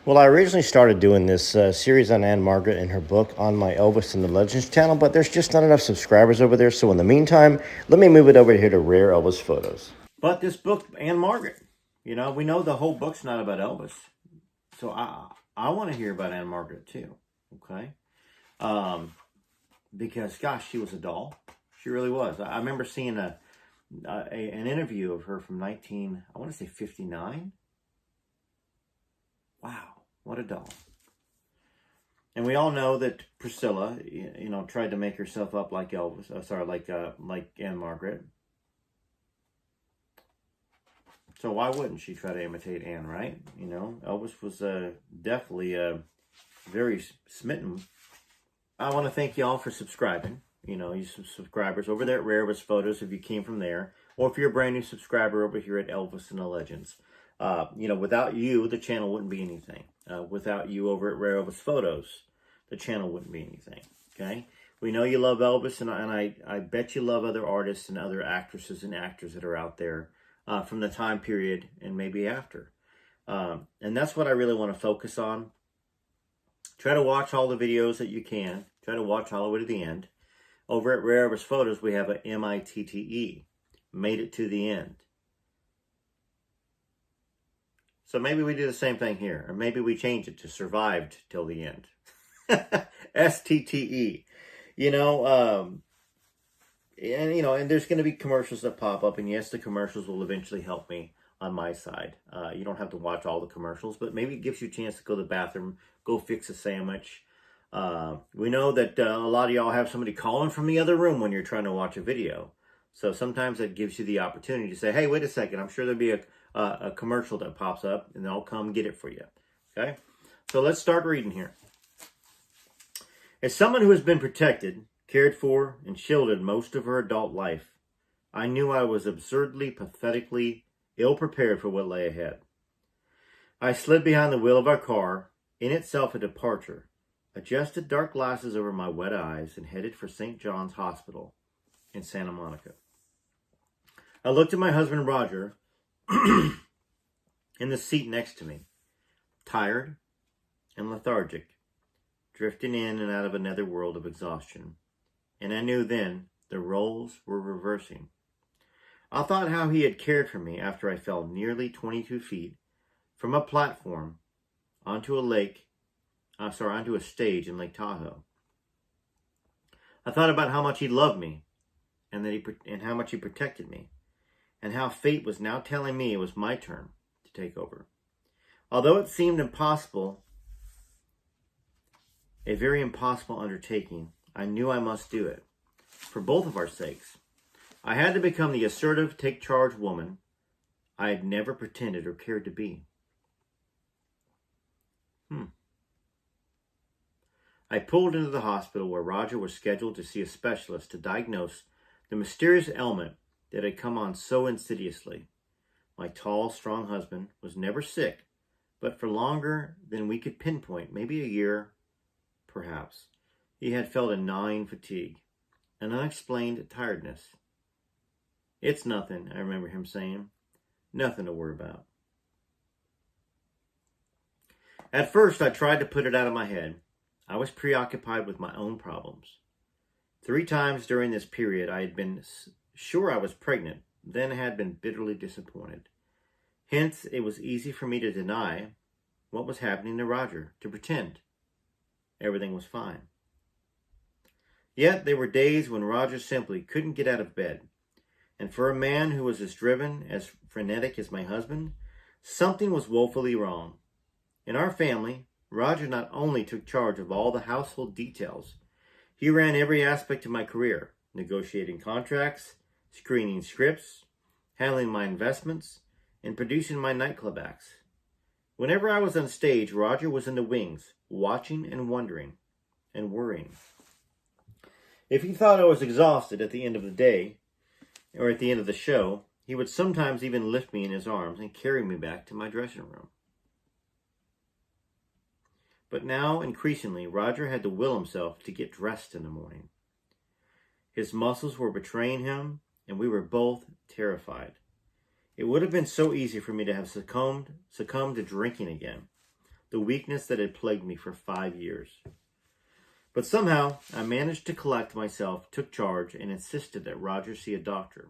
Well, I originally started doing this series on Ann-Margret and her book on my Elvis and the Legends channel, but there's just not enough subscribers over there. So in the meantime, let me move it over here to Rare Elvis Photos. But this book, Ann-Margret, we know the whole book's not about Elvis. So I want to hear about Ann-Margret too, okay? Because, gosh, she was a doll. She really was. I remember seeing an interview of her from I want to say 59. Wow, what a doll. And we all know that Priscilla, tried to make herself up like Elvis. Like Ann-Margret. So why wouldn't she try to imitate Ann, right? Elvis was definitely very smitten. I want to thank y'all for subscribing. You subscribers over there at Rare Elvis Photos if you came from there. Or if you're a brand new subscriber over here at Elvis and the Legends. Without you, the channel wouldn't be anything. Without you over at Rare Elvis Photos, the channel wouldn't be anything. Okay? We know you love Elvis, and I bet you love other artists and other actresses and actors that are out there from the time period and maybe after. And that's what I really want to focus on. Try to watch all the videos that you can. Try to watch all the way to the end. Over at Rare Elvis Photos, we have a MITTE. Made it to the end. So maybe we do the same thing here. Or maybe we change it to survived till the end. STTE. And there's going to be commercials that pop up. And yes, the commercials will eventually help me on my side. You don't have to watch all the commercials, but maybe it gives you a chance to go to the bathroom, go fix a sandwich. We know that a lot of y'all have somebody calling from the other room when you're trying to watch a video. So sometimes that gives you the opportunity to say, hey, wait a second, I'm sure there'll be a commercial that pops up, and I'll come get it for you. Okay? So let's start reading here. As someone who has been protected, cared for, and shielded most of her adult life, I knew I was absurdly, pathetically ill-prepared for what lay ahead. I slid behind the wheel of our car, in itself a departure, adjusted dark glasses over my wet eyes, and headed for St. John's Hospital in Santa Monica. I looked at my husband, Roger, in the seat next to me, tired and lethargic, drifting in and out of another world of exhaustion. And I knew then the roles were reversing. I thought how he had cared for me after I fell nearly 22 feet from a platform onto a stage in Lake Tahoe. I thought about how much he loved me and how much he protected me, and how fate was now telling me it was my turn to take over. Although it seemed impossible, a very impossible undertaking, I knew I must do it, for both of our sakes. I had to become the assertive, take-charge woman I had never pretended or cared to be. I pulled into the hospital where Roger was scheduled to see a specialist to diagnose the mysterious ailment that had come on so insidiously. My tall, strong husband was never sick, but for longer than we could pinpoint, maybe a year, perhaps, he had felt a gnawing fatigue, an unexplained tiredness. It's nothing, I remember him saying. Nothing to worry about. At first, I tried to put it out of my head. I was preoccupied with my own problems. 3 times during this period, I had been sure I was pregnant, then had been bitterly disappointed. Hence, it was easy for me to deny what was happening to Roger, to pretend everything was fine. Yet, there were days when Roger simply couldn't get out of bed. And for a man who was as driven, as frenetic as my husband, something was woefully wrong. In our family, Roger not only took charge of all the household details, he ran every aspect of my career, negotiating contracts, screening scripts, handling my investments, and producing my nightclub acts. Whenever I was on stage, Roger was in the wings, watching and wondering and worrying. If he thought I was exhausted at the end of the day, or at the end of the show, he would sometimes even lift me in his arms and carry me back to my dressing room. But now, increasingly, Roger had to will himself to get dressed in the morning. His muscles were betraying him, and we were both terrified. It would have been so easy for me to have succumbed to drinking again, the weakness that had plagued me for 5 years. But somehow, I managed to collect myself, took charge, and insisted that Roger see a doctor.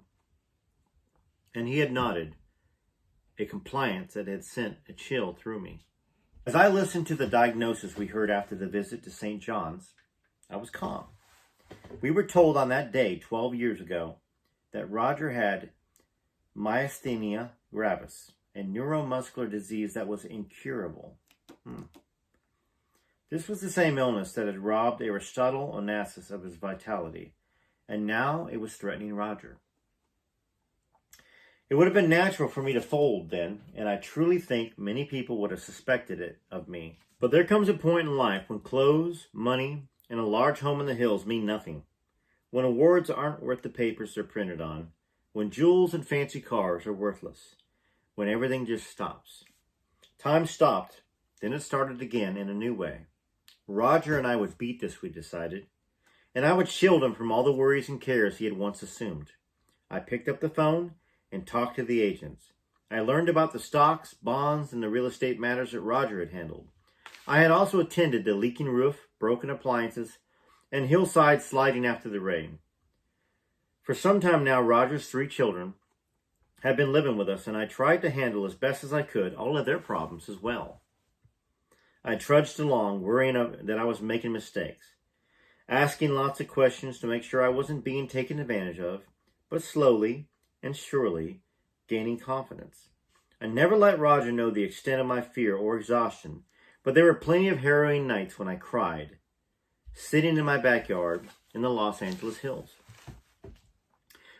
And he had nodded, a compliance that had sent a chill through me. As I listened to the diagnosis we heard after the visit to St. John's, I was calm. We were told on that day, 12 years ago, that Roger had myasthenia gravis, a neuromuscular disease that was incurable. This was the same illness that had robbed Aristotle Onassis of his vitality, and now it was threatening Roger. It would have been natural for me to fold then, and I truly think many people would have suspected it of me. But there comes a point in life when clothes, money, and a large home in the hills mean nothing. When awards aren't worth the papers they're printed on. When jewels and fancy cars are worthless. When everything just stops. Time stopped, then it started again in a new way. Roger and I would beat this, we decided, and I would shield him from all the worries and cares he had once assumed. I picked up the phone and talked to the agents. I learned about the stocks, bonds, and the real estate matters that Roger had handled. I had also attended the leaking roof, broken appliances, and hillside sliding after the rain. For some time now, Roger's 3 children had been living with us, and I tried to handle as best as I could all of their problems as well. I trudged along, worrying that I was making mistakes, asking lots of questions to make sure I wasn't being taken advantage of, but slowly and surely gaining confidence. I never let Roger know the extent of my fear or exhaustion, but there were plenty of harrowing nights when I cried, sitting in my backyard in the Los Angeles hills.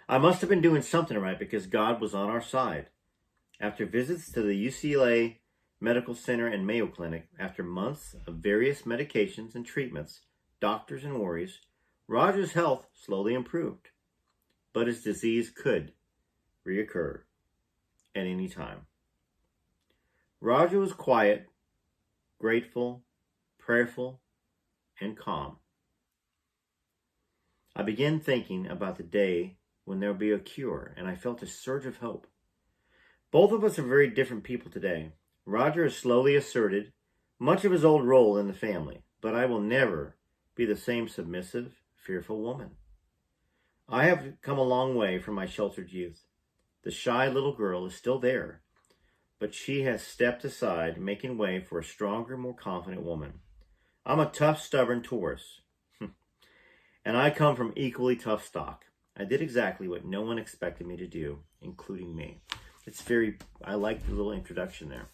I must have been doing something right because God was on our side. After visits to the UCLA Medical Center and Mayo Clinic, after months of various medications and treatments, doctors and worries, Roger's health slowly improved. But his disease could reoccur at any time. Roger was quiet, grateful, prayerful, and calm. I began thinking about the day when there will be a cure, and I felt a surge of hope. Both of us are very different people today. Roger has slowly asserted much of his old role in the family, but I will never be the same submissive, fearful woman. I have come a long way from my sheltered youth. The shy little girl is still there, but she has stepped aside, making way for a stronger, more confident woman. I'm a tough, stubborn Taurus, and I come from equally tough stock. I did exactly what no one expected me to do, including me. I like the little introduction there.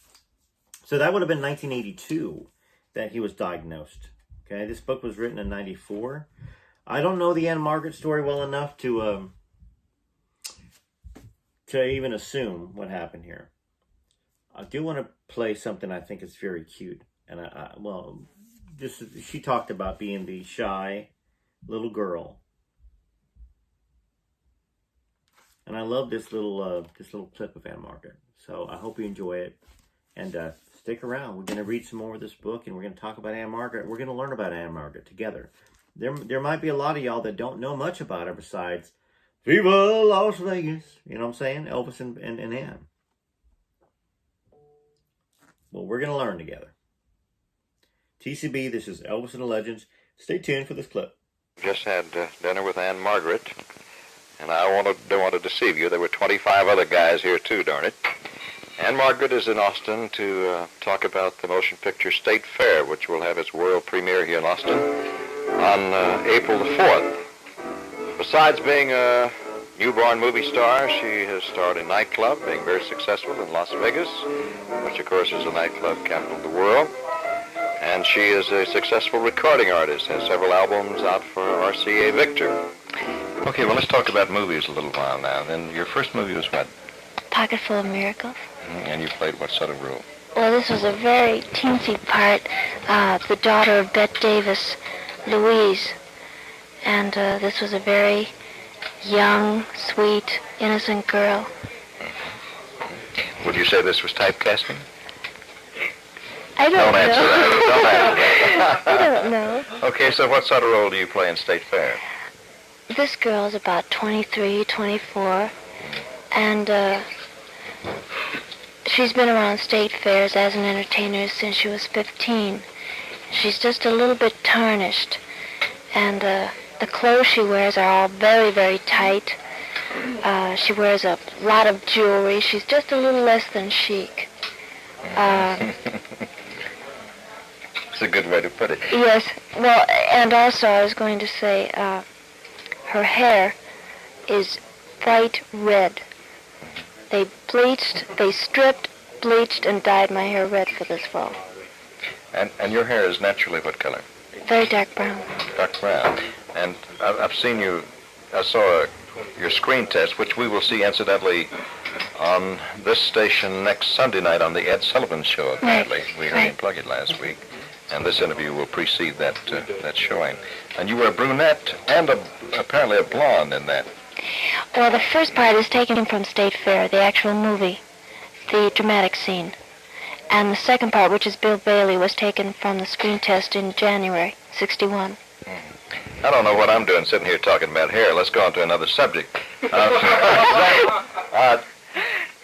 So that would have been 1982 that he was diagnosed. Okay, this book was written in 94. I don't know the Ann-Margret story well enough to even assume what happened here. I do want to play something I think is very cute. And she talked about being the shy little girl. And I love this little clip of Ann-Margret. So I hope you enjoy it. And stick around. We're going to read some more of this book, and we're going to talk about Ann-Margret. We're going to learn about Ann-Margret together. There might be a lot of y'all that don't know much about her besides Viva Las Vegas. You know what I'm saying? Elvis and Ann. Well, we're going to learn together. TCB, this is Elvis and the Legends. Stay tuned for this clip. Just had dinner with Ann-Margret, and I don't want to deceive you. There were 25 other guys here too, darn it. Ann-Margret is in Austin to talk about the motion picture State Fair, which will have its world premiere here in Austin on April the 4th. Besides being a newborn movie star, she has starred in nightclub, being very successful in Las Vegas, which of course is the nightclub capital of the world. And she is a successful recording artist, has several albums out for RCA Victor. Okay, well, let's talk about movies a little while now. Then your first movie was what? Pocket Full of Miracles. And you played what sort of role? Well, this was a very teensy part, the daughter of Bette Davis, Louise. And this was a very young, sweet, innocent girl. Would you say this was typecasting? I don't know. Answer that. Don't answer that. I don't know. Okay, so what sort of role do you play in State Fair? This girl's about 23, 24, and She's been around state fairs as an entertainer since she was 15. She's just a little bit tarnished, and the clothes she wears are all very, very tight. She wears a lot of jewelry. She's just a little less than chic. It's a good way to put it. Yes. Well, and also I was going to say her hair is bright red. They stripped, bleached, and dyed my hair red for this fall. And your hair is naturally what color? Very dark brown. Dark brown. And I've seen you, I saw your screen test, which we will see incidentally on this station next Sunday night on the Ed Sullivan Show, apparently. Right. We heard him plug it last week. And this interview will precede that showing. And you were a brunette and apparently a blonde in that. Well, the first part is taken from State Fair, the actual movie, the dramatic scene. And the second part, which is Bill Bailey, was taken from the screen test in January, 61. I don't know what I'm doing sitting here talking about hair. Let's go on to another subject.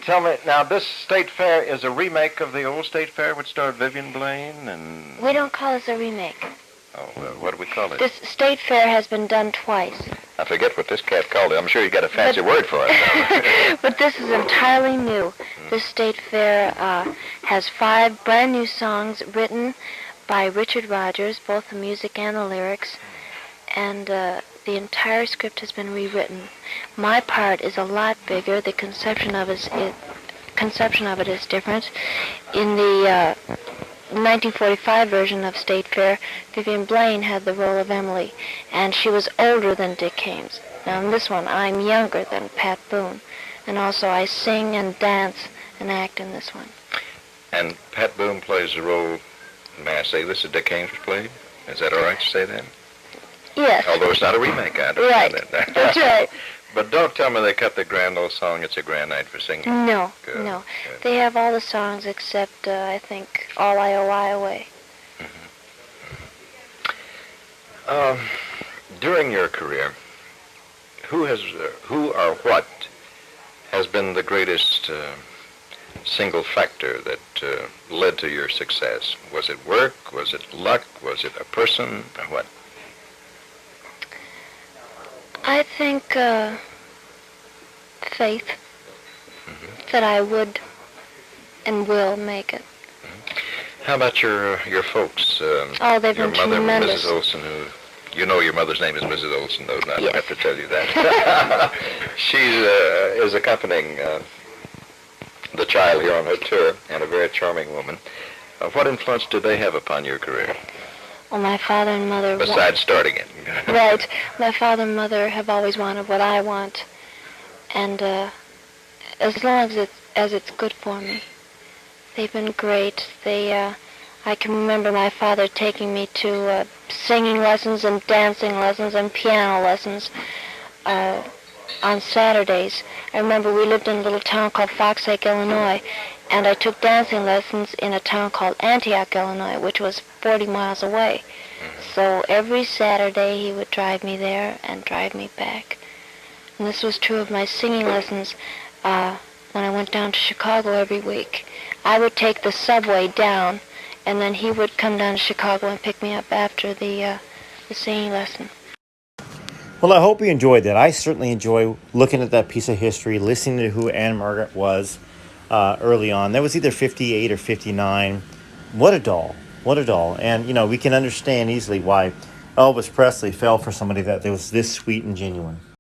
Tell me, now, this State Fair is a remake of the old State Fair, which starred Vivian Blaine and... We don't call this a remake. Oh, well, what do we call it? This State Fair has been done twice. I forget what this cat called it. I'm sure you got a fancy word for it. But this is entirely new. This State Fair has 5 brand new songs written by Richard Rodgers, both the music and the lyrics, and the entire script has been rewritten. My part is a lot bigger. The conception of it is different. In the 1945 version of State Fair, Vivian Blaine had the role of Emily, and she was older than Dick Haymes. Now in this one, I'm younger than Pat Boone, and also I sing and dance and act in this one. And Pat Boone plays the role, may I say this is Dick Haymes played? Is that all right to say that? Yes. Although it's not a remake, I understand Right. that. That's right. But don't tell me they cut the grand old song, It's a Grand Night for Singing. No, Good. no. They have all the songs except, I think, All I Owe I Away. During your career, who or what has been the greatest single factor that led to your success? Was it work? Was it luck? Was it a person? Or what? I think faith that I would and will make it. How about your folks? Oh, they've your been mother, tremendous. Mrs. Olson, who you know your mother's name is Mrs. Olson, though. I don't have to tell you that. She is accompanying the child here on her tour, and a very charming woman. What influence did they have upon your career? Well, my father and mother... Besides starting it. Right. My father and mother have always wanted what I want. And as long as it's good for me. They've been great. I can remember my father taking me to singing lessons and dancing lessons and piano lessons on Saturdays. I remember we lived in a little town called Fox Lake, Illinois, and I took dancing lessons in a town called Antioch, Illinois, which was 40 miles away. So every Saturday he would drive me there and drive me back. And this was true of my singing lessons when I went down to Chicago every week. I would take the subway down, and then he would come down to Chicago and pick me up after the singing lesson. Well, I hope you enjoyed that. I certainly enjoy looking at that piece of history, listening to who Ann-Margret was early on. That was either 58 or 59. What a doll. What a doll. And, you know, we can understand easily why Elvis Presley fell for somebody that was this sweet and genuine.